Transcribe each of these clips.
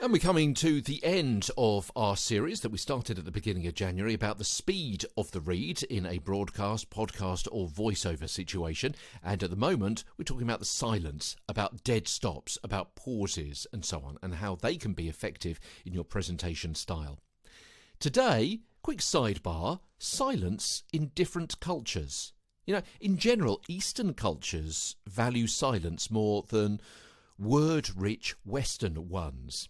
And we're coming to the end of our series that we started at the beginning of January about the speed of the read in a broadcast, podcast or voiceover situation. And at the moment, we're talking about the silence, about dead stops, about pauses and so on, and how they can be effective in your presentation style. Today, quick sidebar, silence in different cultures. You know, in general, Eastern cultures value silence more than word-rich Western ones.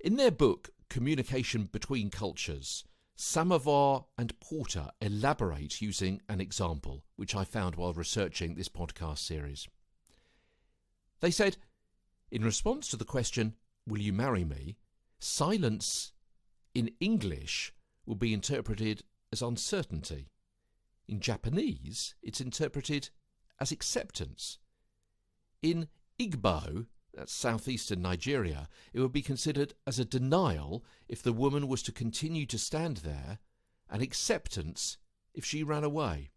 In their book, Communication Between Cultures, Samovar and Porter elaborate using an example, which I found while researching this podcast series. They said, in response to the question, "Will you marry me?" silence in English will be interpreted as uncertainty. In Japanese, it's interpreted as acceptance. In Igbo, that's Southeastern Nigeria, it would be considered as a denial if the woman was to continue to stand there, and acceptance if she ran away.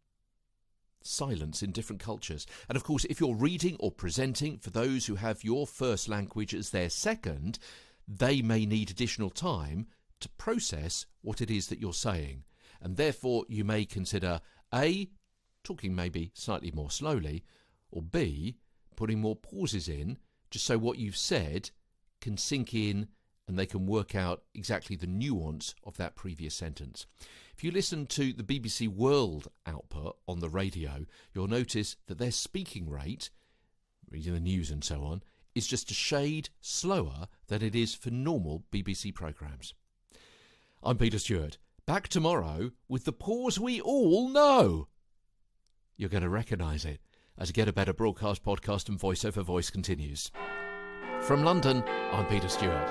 Silence in different cultures. And of course, if you're reading or presenting for those who have your first language as their second, they may need additional time to process what it is that you're saying. And therefore, you may consider A, talking maybe slightly more slowly, or B, putting more pauses in, just so what you've said can sink in and they can work out exactly the nuance of that previous sentence. If you listen to the BBC World output on the radio, you'll notice that their speaking rate, reading the news and so on, is just a shade slower than it is for normal BBC programmes. I'm Peter Stewart. Back tomorrow with the pause we all know. You're going to recognise it as Get a Better Broadcast, Podcast and Voiceover Voice continues. From London, I'm Peter Stewart.